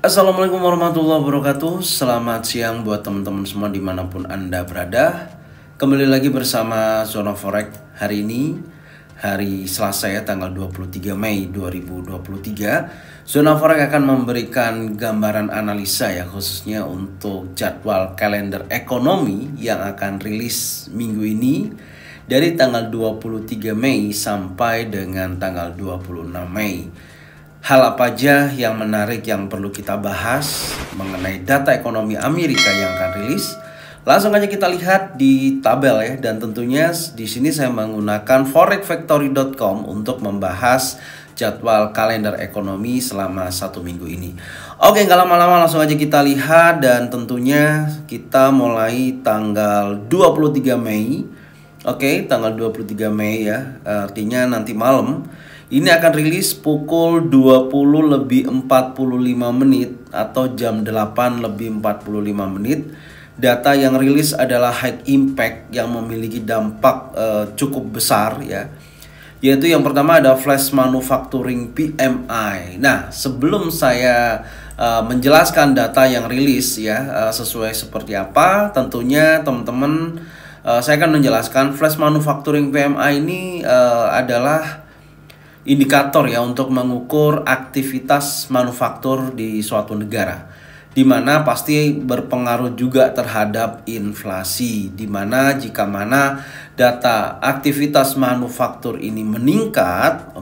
Assalamualaikum warahmatullahi wabarakatuh. Selamat siang buat teman-teman semua dimanapun Anda berada. Kembali lagi bersama Zona Forex hari ini, hari Selasa ya, tanggal 23 Mei 2023. Zona Forex akan memberikan gambaran analisa ya, khususnya untuk jadwal kalender ekonomi yang akan rilis minggu ini dari tanggal 23 Mei sampai dengan tanggal 26 Mei. Hal apa aja yang menarik yang perlu kita bahas mengenai data ekonomi Amerika yang akan rilis? Langsung aja kita lihat di tabel ya, dan tentunya di sini saya menggunakan forexfactory.com untuk membahas jadwal kalender ekonomi selama satu minggu ini. Oke, nggak lama-lama langsung aja kita lihat, dan tentunya kita mulai tanggal 23 Mei. Oke, tanggal 23 Mei ya, artinya nanti malam. Ini akan rilis pukul 20:45 atau jam 8:45. Data yang rilis adalah high impact yang memiliki dampak cukup besar ya. Yaitu yang pertama ada flash manufacturing PMI. Nah, sebelum saya menjelaskan data yang rilis ya, sesuai seperti apa, tentunya teman-teman saya akan menjelaskan flash manufacturing PMI ini adalah indikator ya untuk mengukur aktivitas manufaktur di suatu negara, di mana pasti berpengaruh juga terhadap inflasi, di mana jika mana data aktivitas manufaktur ini meningkat,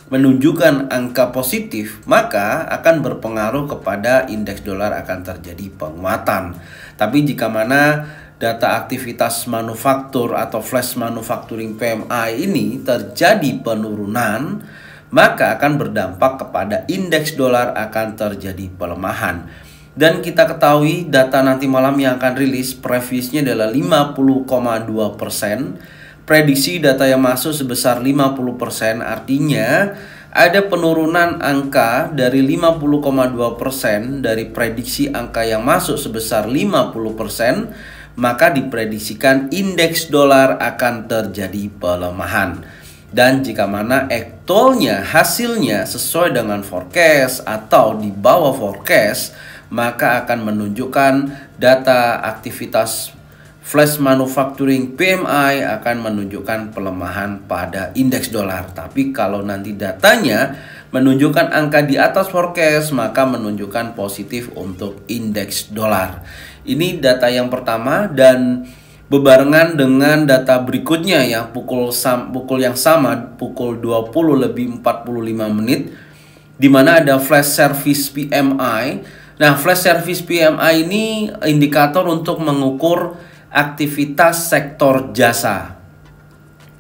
menunjukkan angka positif, maka akan berpengaruh kepada indeks dolar akan terjadi penguatan. Tapi jika mana data aktivitas manufaktur atau flash manufacturing PMI ini terjadi penurunan, maka akan berdampak kepada indeks dolar akan terjadi pelemahan. Dan kita ketahui data nanti malam yang akan rilis previousnya adalah 50,2%. Prediksi data yang masuk sebesar 50%, artinya ada penurunan angka dari 50,2% dari prediksi angka yang masuk sebesar 50%. Maka diprediksikan indeks dolar akan terjadi pelemahan. Dan jika mana actualnya hasilnya sesuai dengan forecast atau di bawah forecast, maka akan menunjukkan data aktivitas flash manufacturing PMI akan menunjukkan pelemahan pada indeks dolar. Tapi kalau nanti datanya menunjukkan angka di atas forecast, maka menunjukkan positif untuk indeks dolar. Ini data yang pertama, dan bebarengan dengan data berikutnya ya, pukul yang sama, pukul 20:45, di mana ada flash service PMI. Nah, flash service PMI ini indikator untuk mengukur aktivitas sektor jasa,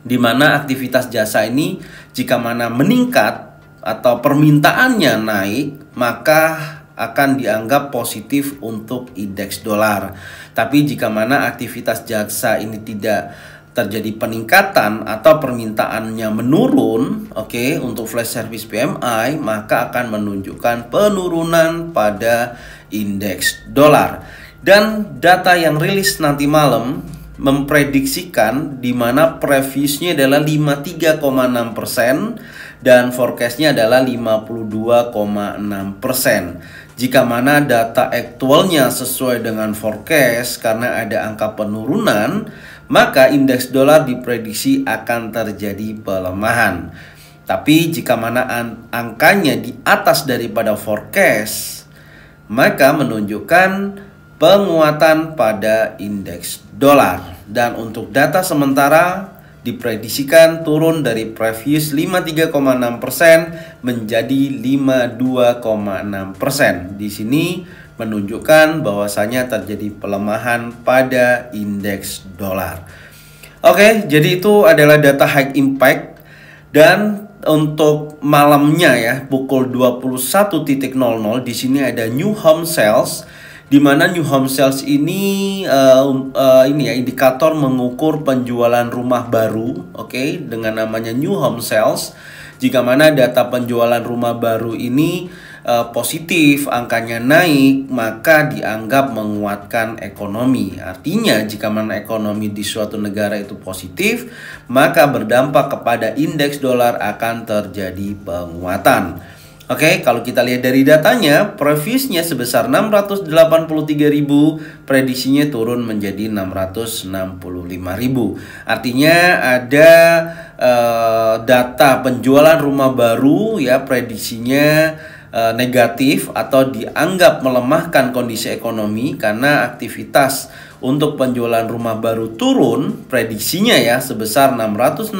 di mana aktivitas jasa ini jika mana meningkat atau permintaannya naik, maka akan dianggap positif untuk indeks dolar. Tapi jika mana aktivitas jasa ini tidak terjadi peningkatan atau permintaannya menurun, untuk flash service PMI, maka akan menunjukkan penurunan pada indeks dolar. Dan data yang rilis nanti malam memprediksikan di mana previousnya adalah 53,6% dan forecastnya adalah 52,6%. Jika mana data aktualnya sesuai dengan forecast karena ada angka penurunan, maka indeks dolar diprediksi akan terjadi pelemahan. Tapi jika mana angkanya di atas daripada forecast, maka menunjukkan penguatan pada indeks dolar. Dan untuk data sementara diprediksikan turun dari previous 53,6% menjadi 52,6%. Di sini menunjukkan bahwasanya terjadi pelemahan pada indeks dolar. Jadi itu adalah data high impact. Dan untuk malamnya ya, pukul 21.00 di sini ada new home sales, di mana new home sales ini indikator mengukur penjualan rumah baru, dengan namanya new home sales. Jika mana data penjualan rumah baru ini positif, angkanya naik, maka dianggap menguatkan ekonomi. Artinya jika mana ekonomi di suatu negara itu positif, maka berdampak kepada indeks dolar akan terjadi penguatan. Oke, kalau kita lihat dari datanya, previousnya sebesar 683.000, prediksinya turun menjadi 665.000. Artinya ada data penjualan rumah baru ya, prediksinya negatif atau dianggap melemahkan kondisi ekonomi karena aktivitas untuk penjualan rumah baru turun prediksinya ya sebesar 665.000,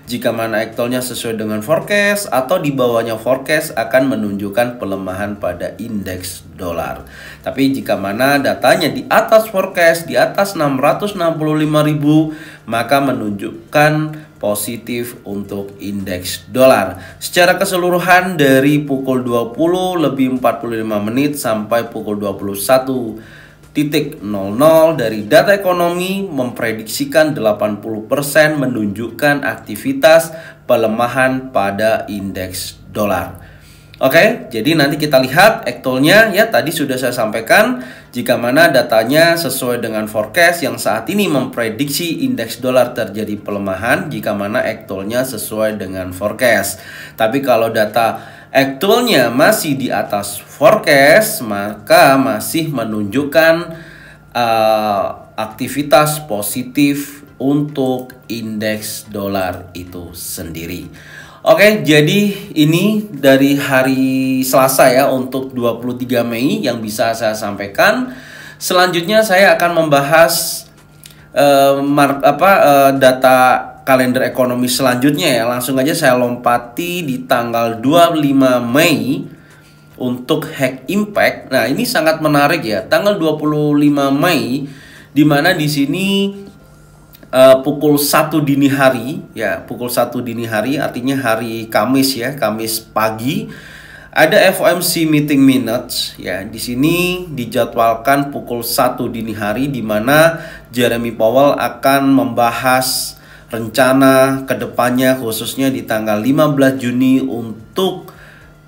jika mana actualnya sesuai dengan forecast atau di bawahnya forecast akan menunjukkan pelemahan pada indeks dolar. Tapi jika mana datanya di atas forecast, di atas 665.000, maka menunjukkan positif untuk indeks dolar. Secara keseluruhan dari pukul 20:45 sampai pukul 21:00 dari data ekonomi memprediksikan 80% menunjukkan aktivitas pelemahan pada indeks dolar. Oke, jadi nanti kita lihat actualnya ya, tadi sudah saya sampaikan jika mana datanya sesuai dengan forecast yang saat ini memprediksi indeks dolar terjadi pelemahan, jika mana actualnya sesuai dengan forecast. Tapi kalau data actualnya masih di atas forecast, maka masih menunjukkan aktivitas positif untuk indeks dolar itu sendiri. Oke, jadi ini dari hari Selasa ya untuk 23 Mei yang bisa saya sampaikan. Selanjutnya saya akan membahas data kalender ekonomi selanjutnya ya. Langsung aja saya lompati di tanggal 25 Mei untuk Hack Impact. Nah, ini sangat menarik ya. Tanggal 25 Mei di mana di sini pukul 1 dini hari ya, pukul 1 dini hari artinya hari Kamis ya, Kamis pagi. Ada FOMC meeting minutes ya. Di sini dijadwalkan pukul 1 dini hari di mana Jeremy Powell akan membahas rencana kedepannya khususnya di tanggal 15 Juni untuk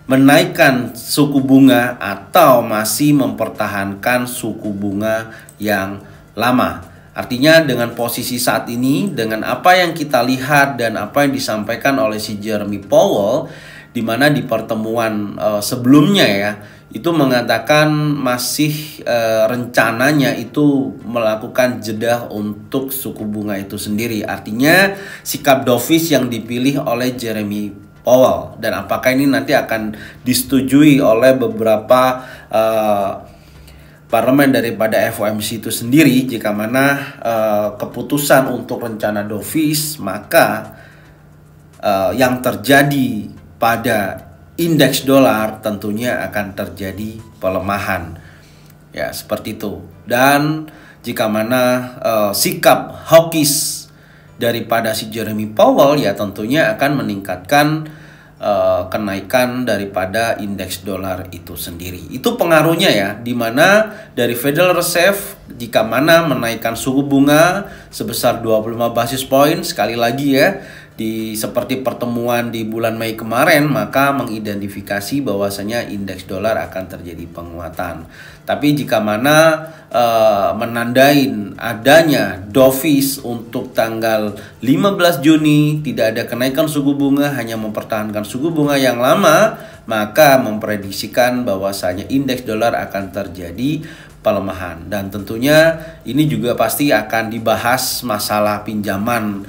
menaikkan suku bunga atau masih mempertahankan suku bunga yang lama. Artinya dengan posisi saat ini, dengan apa yang kita lihat dan apa yang disampaikan oleh si Jeremy Powell, di mana di pertemuan sebelumnya ya, itu mengatakan masih rencananya itu melakukan jeda untuk suku bunga itu sendiri. Artinya sikap dovish yang dipilih oleh Jeremy Powell, dan apakah ini nanti akan disetujui oleh beberapa parlemen daripada FOMC itu sendiri. Jika mana keputusan untuk rencana dovish, maka yang terjadi pada indeks dolar tentunya akan terjadi pelemahan ya, seperti itu. Dan jika mana sikap hawkish daripada si Jeremy Powell ya tentunya akan meningkatkan kenaikan daripada indeks dolar itu sendiri. Itu pengaruhnya ya, dimana dari Federal Reserve jika mana menaikkan suku bunga sebesar 25 basis point sekali lagi ya, seperti pertemuan di bulan Mei kemarin, maka mengidentifikasi bahwasanya indeks dolar akan terjadi penguatan. Tapi jika mana menandai adanya dovish untuk tanggal 15 Juni, tidak ada kenaikan suku bunga, hanya mempertahankan suku bunga yang lama, maka memprediksikan bahwasanya indeks dolar akan terjadi pelemahan. Dan tentunya ini juga pasti akan dibahas masalah pinjaman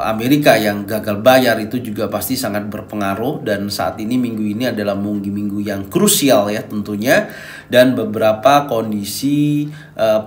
Amerika yang gagal bayar, itu juga pasti sangat berpengaruh. Dan saat ini minggu ini adalah minggu yang krusial ya tentunya, dan beberapa kondisi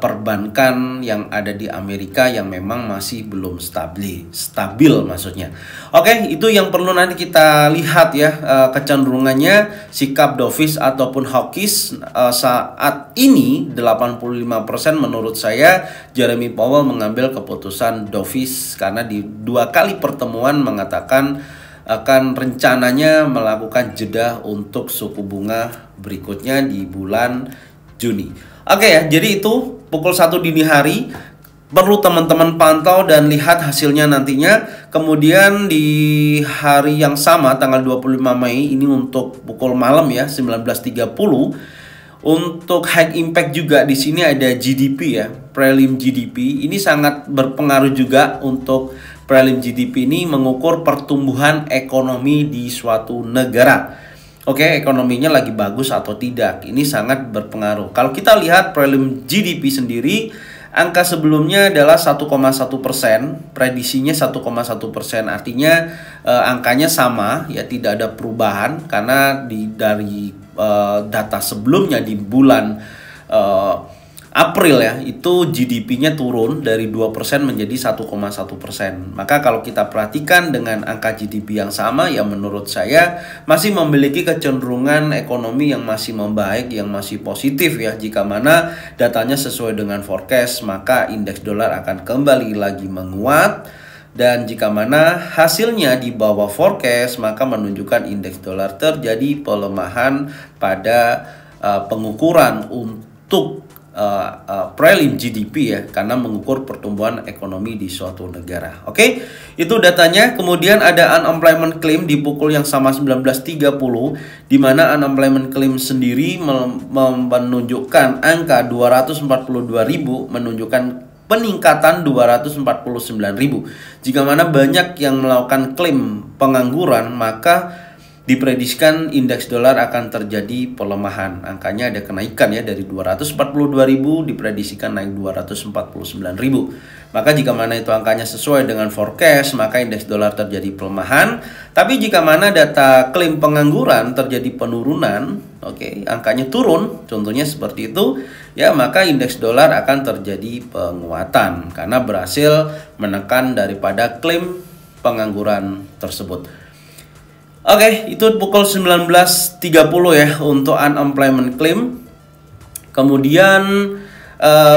perbankan yang ada di Amerika yang memang masih belum stabil maksudnya. Oke, itu yang perlu nanti kita lihat ya, kecenderungannya sikap dovish ataupun hawkish saat ini 85% menurut saya Jeremy Powell mengambil keputusan dovish karena di 2 kali pertemuan mengatakan akan rencananya melakukan jeda untuk suku bunga berikutnya di bulan Juni. Oke ya, jadi itu pukul 1 dini hari perlu teman-teman pantau dan lihat hasilnya nantinya. Kemudian di hari yang sama tanggal 25 Mei ini untuk pukul malam ya 19.30 untuk Hack Impact juga di sini ada GDP ya, prelim GDP. Ini sangat berpengaruh juga untuk prelim GDP ini mengukur pertumbuhan ekonomi di suatu negara. Oke, ekonominya lagi bagus atau tidak, ini sangat berpengaruh. Kalau kita lihat prelim GDP sendiri, angka sebelumnya adalah 1,1%, prediksinya 1,1%, artinya angkanya sama, ya tidak ada perubahan karena dari data sebelumnya di bulan April ya, itu GDP-nya turun dari 2% menjadi 1,1%. Maka kalau kita perhatikan dengan angka GDP yang sama, ya menurut saya masih memiliki kecenderungan ekonomi yang masih membaik, yang masih positif ya. Jika mana datanya sesuai dengan forecast, maka indeks dolar akan kembali lagi menguat. Dan jika mana hasilnya di bawah forecast, maka menunjukkan indeks dolar terjadi pelemahan pada pengukuran untuk prelim GDP ya, karena mengukur pertumbuhan ekonomi di suatu negara. Oke, itu datanya. Kemudian ada unemployment claim di pukul yang sama 19.30, di mana unemployment claim sendiri menunjukkan angka 242.000, menunjukkan peningkatan 249.000. Jika mana banyak yang melakukan klaim pengangguran, maka diprediksikan indeks dolar akan terjadi pelemahan. Angkanya ada kenaikan ya, dari 242.000 diprediksikan naik 249.000. Maka jika mana itu angkanya sesuai dengan forecast, maka indeks dolar terjadi pelemahan. Tapi jika mana data klaim pengangguran terjadi penurunan, angkanya turun, contohnya seperti itu, ya maka indeks dolar akan terjadi penguatan karena berhasil menekan daripada klaim pengangguran tersebut. Oke, itu pukul 19.30 ya untuk unemployment claim. Kemudian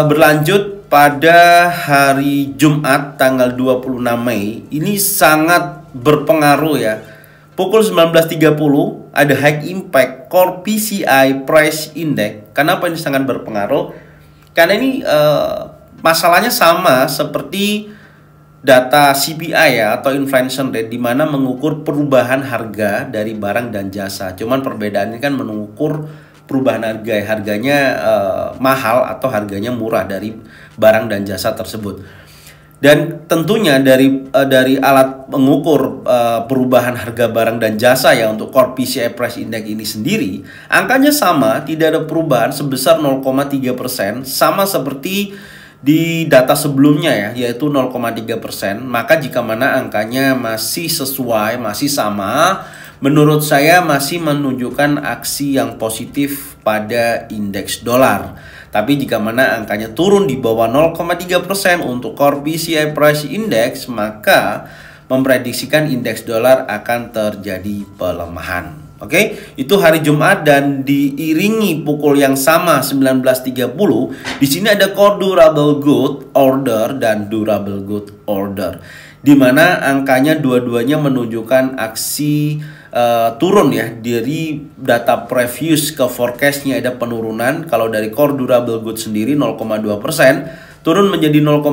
berlanjut pada hari Jumat tanggal 26 Mei. Ini sangat berpengaruh ya. Pukul 19.30 ada high impact core PCI price index. Kenapa ini sangat berpengaruh? Karena ini masalahnya sama seperti data CPI ya, atau inflation rate, di mana mengukur perubahan harga dari barang dan jasa. Cuman perbedaannya kan mengukur perubahan harga, harganya mahal atau harganya murah dari barang dan jasa tersebut. Dan tentunya dari alat mengukur perubahan harga barang dan jasa ya, untuk core PCI price index ini sendiri, angkanya sama, tidak ada perubahan sebesar 0,3%, sama seperti di data sebelumnya ya, yaitu 0,3%. Maka jika mana angkanya masih sesuai, masih sama, menurut saya masih menunjukkan aksi yang positif pada indeks dolar. Tapi jika mana angkanya turun di bawah 0,3% untuk core PCI price index, maka memprediksikan indeks dolar akan terjadi pelemahan. Oke, itu hari Jumat dan diiringi pukul yang sama 19.30. Di sini ada core durable good order dan durable good order, di mana angkanya dua-duanya menunjukkan aksi turun ya. Dari data previous ke forecastnya ada penurunan. Kalau dari core durable good sendiri 0,2% turun menjadi 0,0%,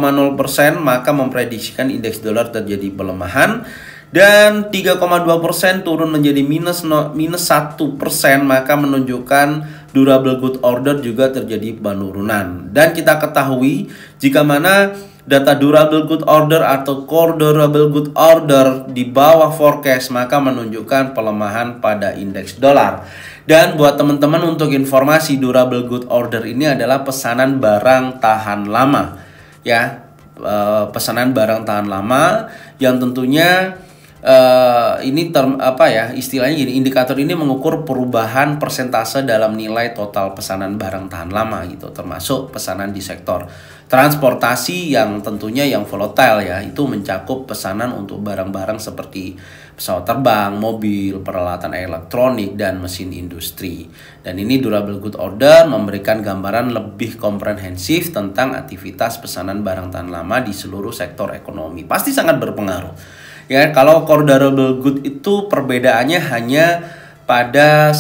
maka memprediksikan indeks dolar terjadi pelemahan. Dan 3,2% turun menjadi minus 1%, maka menunjukkan durable good order juga terjadi penurunan. Dan kita ketahui jika mana data durable good order atau core durable good order di bawah forecast, maka menunjukkan pelemahan pada indeks dolar. Dan buat teman-teman, untuk informasi, durable good order ini adalah pesanan barang tahan lama ya, pesanan barang tahan lama yang tentunya ini istilahnya gini, indikator ini mengukur perubahan persentase dalam nilai total pesanan barang tahan lama gitu, termasuk pesanan di sektor transportasi yang tentunya yang volatile ya, itu mencakup pesanan untuk barang-barang seperti pesawat terbang, mobil, peralatan elektronik, dan mesin industri. Dan ini durable good order memberikan gambaran lebih komprehensif tentang aktivitas pesanan barang tahan lama di seluruh sektor ekonomi. Pasti sangat berpengaruh. Ya, kalau core durable good itu perbedaannya hanya pada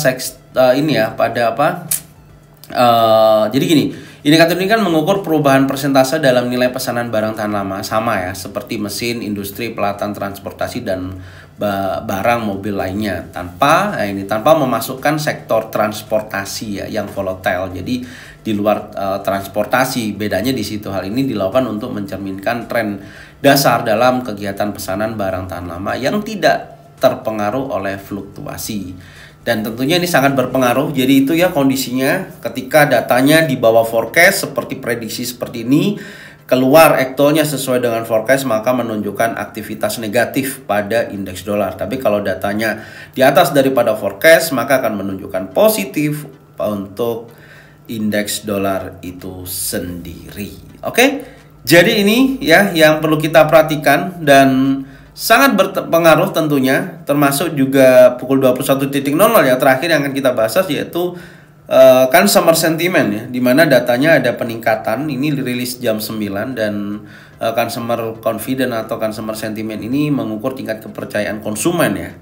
jadi gini, indikator ini kan mengukur perubahan persentase dalam nilai pesanan barang tahan lama, sama ya, seperti mesin, industri, peralatan transportasi, dan barang mobil lainnya tanpa memasukkan sektor transportasi ya yang volatile. Jadi di luar transportasi, bedanya di situ. Hal ini dilakukan untuk mencerminkan tren dasar dalam kegiatan pesanan barang tahan lama yang tidak terpengaruh oleh fluktuasi. Dan tentunya ini sangat berpengaruh. Jadi itu ya kondisinya ketika datanya di bawah forecast seperti prediksi seperti ini, keluar actualnya sesuai dengan forecast, maka menunjukkan aktivitas negatif pada indeks dolar. Tapi kalau datanya di atas daripada forecast, maka akan menunjukkan positif untuk indeks dolar itu sendiri. Oke, jadi ini ya yang perlu kita perhatikan dan sangat berpengaruh tentunya, termasuk juga pukul 21.00 ya terakhir yang akan kita bahas, yaitu consumer sentiment ya, dimana datanya ada peningkatan. Ini dirilis jam 9 dan consumer confidence atau consumer sentiment ini mengukur tingkat kepercayaan konsumen ya.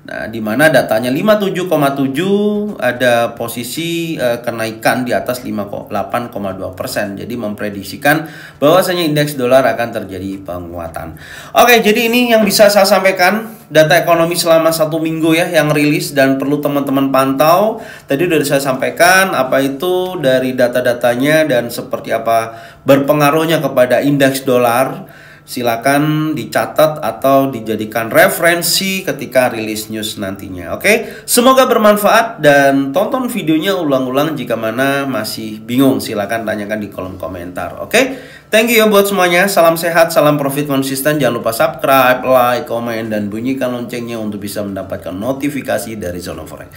Nah, dimana datanya 57,7, ada posisi kenaikan di atas 8,2%. Jadi memprediksikan bahwasanya indeks dolar akan terjadi penguatan. Oke, jadi ini yang bisa saya sampaikan, data ekonomi selama 1 minggu ya yang rilis dan perlu teman-teman pantau. Tadi udah saya sampaikan apa itu dari data-datanya dan seperti apa berpengaruhnya kepada indeks dolar. Silakan dicatat atau dijadikan referensi ketika rilis news nantinya. Oke, semoga bermanfaat dan tonton videonya ulang-ulang jika mana masih bingung. Silakan tanyakan di kolom komentar. Oke, thank you ya buat semuanya. Salam sehat, salam profit konsisten. Jangan lupa subscribe, like, komen, dan bunyikan loncengnya untuk bisa mendapatkan notifikasi dari Zona Forex.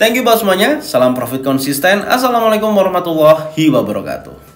Thank you buat semuanya. Salam profit konsisten. Assalamualaikum warahmatullahi wabarakatuh.